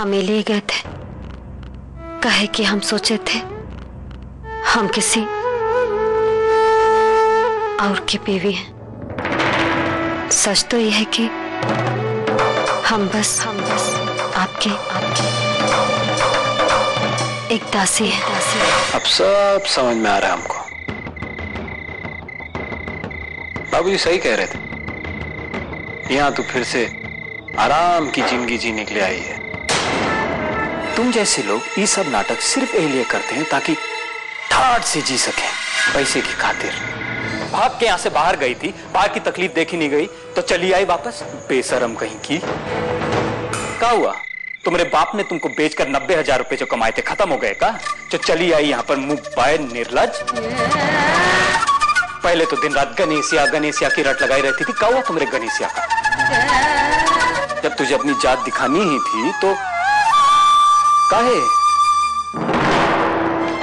हमें ले गए थे, कहे कि हम सोचे थे हम किसी और की बीवी हैं। सच तो यह है कि हम बस आपके एक दासी है। अब सब समझ में आ रहा है हमको। बाबूजी सही कह रहे थे, यहाँ तो फिर से आराम की जिंदगी जीने के लिए आई है। तुम जैसे लोग ये सब नाटक सिर्फ इसलिए करते हैं ताकि ठाठ से जी सकें, पैसे की खातिर। भाग के यहाँ से बाहर गई थी, बाहर की तकलीफ देखी नहीं गई तो चली आई वापस, बेशरम कहीं की। क्या हुआ, तुम्हारे बाप ने तुमको बेचकर 90,000 रुपए जो कमाए थे खत्म हो गए का? जो चली आई यहाँ पर मुंह बाय निर्लज। पहले तो दिन रात गणेशिया की रट लगाई रहती थी। क्या हुआ तुम्हारे गणेशिया का? जब तुझे अपनी जात दिखानी ही थी तो काहे?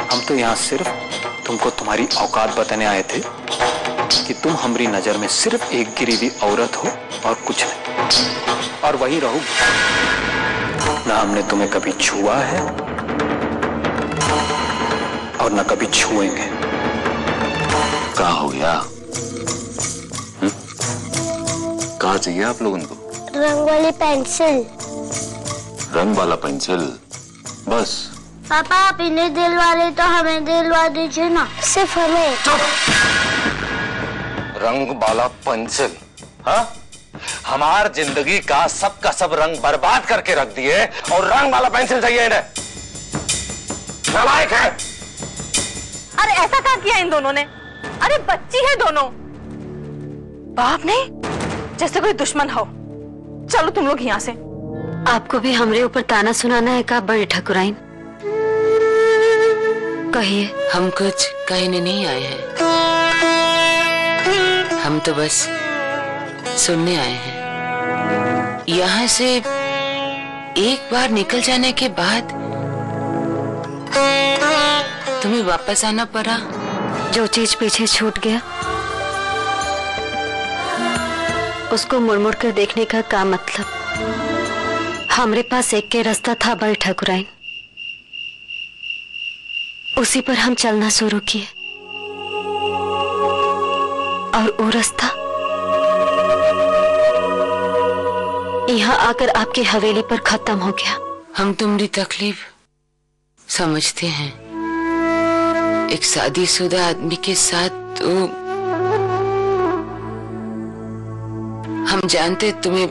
हम तो यहाँ सिर्फ तुमको तुम्हारी औकात बताने आए थे कि तुम हमारी नजर में सिर्फ एक गिरी हुई औरत हो और कुछ नहीं, और वही रहो। ना हमने तुम्हें कभी छुआ है और ना कभी छुएंगे। क्या हो गया? कहाँ चाहिए आप लोगों को? रंग वाली पेंसिल। रंग वाला पेंसिल? बस? पापा आप इन्हें दिलवा रहे तो हमें दिलवा दीजिए ना, सिर्फ हमें। चुप! रंग वाला पेंसिल? हाँ? हमार जिंदगी का सब रंग बर्बाद करके रख दिए और रंग वाला पेंसिल चाहिए इन्हें? नालायक है। अरे ऐसा क्या किया इन दोनों ने? अरे बच्ची है दोनों, बाप नहीं जैसे कोई दुश्मन हो। चलो तुम लोग यहाँ से। आपको भी हमरे ऊपर ताना सुनाना है का बड़ी ठकुराइन? कहिए। हम कुछ कहने नहीं आए हैं, हम तो बस सुनने आए हैं। यहाँ से एक बार निकल जाने के बाद तुम्हें वापस आना पड़ा। जो चीज पीछे छूट गया उसको मुड़ मुड़ कर देखने का क्या मतलब? हमरे पास एक के रास्ता था बड़ी ठकुराइन, उसी पर हम चलना शुरू किए और वो रास्ता यहाँ आकर आपकी हवेली पर खत्म हो गया। हम तुम्हारी तकलीफ समझते हैं। एक शादीशुदा आदमी के साथ तो हम जानते तुम्हें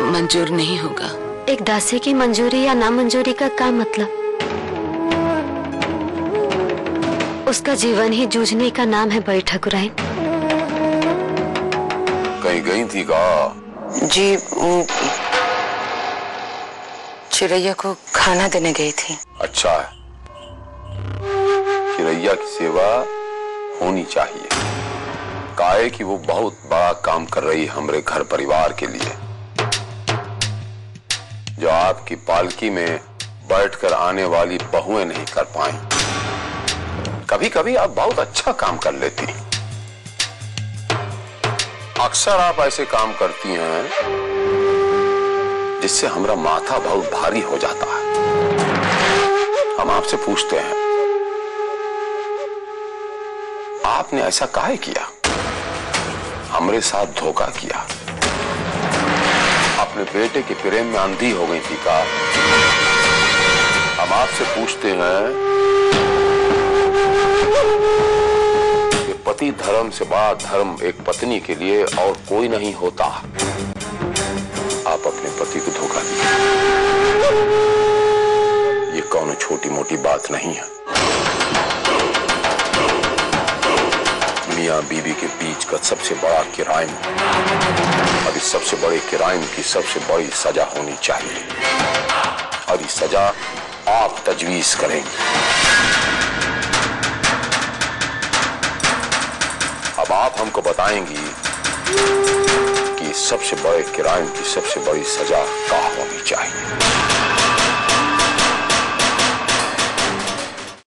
मंजूर नहीं होगा। एक दासी की मंजूरी या नामंजूरी का क्या मतलब? उसका जीवन ही जूझने का नाम है बड़ी ठकुराइन। कहीं गई थी का? जी चिड़ैया को खाना देने गई थी। अच्छा है, चिड़ैया की सेवा होनी चाहिए। काहे कि वो बहुत बड़ा काम कर रही है हमारे घर परिवार के लिए, जो आपकी पालकी में बैठकर आने वाली बहुएं नहीं कर पाई। कभी कभी आप बहुत अच्छा काम कर लेती, अक्सर आप ऐसे काम करती हैं जिससे हमारा माथा बहुत भारी हो जाता है। हम आपसे पूछते हैं, आपने ऐसा काहे किया? हमरे साथ धोखा किया, अपने बेटे के प्रेम में अंधी हो गई थी का? हम आपसे पूछते हैं कि पति धर्म से बड़ा धर्म एक पत्नी के लिए और कोई नहीं होता। आप अपने पति को धोखा दिया, ये कौन छोटी मोटी बात नहीं है। मियां बीवी के बीच का सबसे बड़ा क्राइम, और इस सबसे बड़े क्राइम की सबसे बड़ी सजा होनी चाहिए, और ये सजा आप तजवीज करेंगे। अब आप हमको बताएंगी कि सबसे बड़े क्राइम की सबसे बड़ी सजा क्या होनी चाहिए।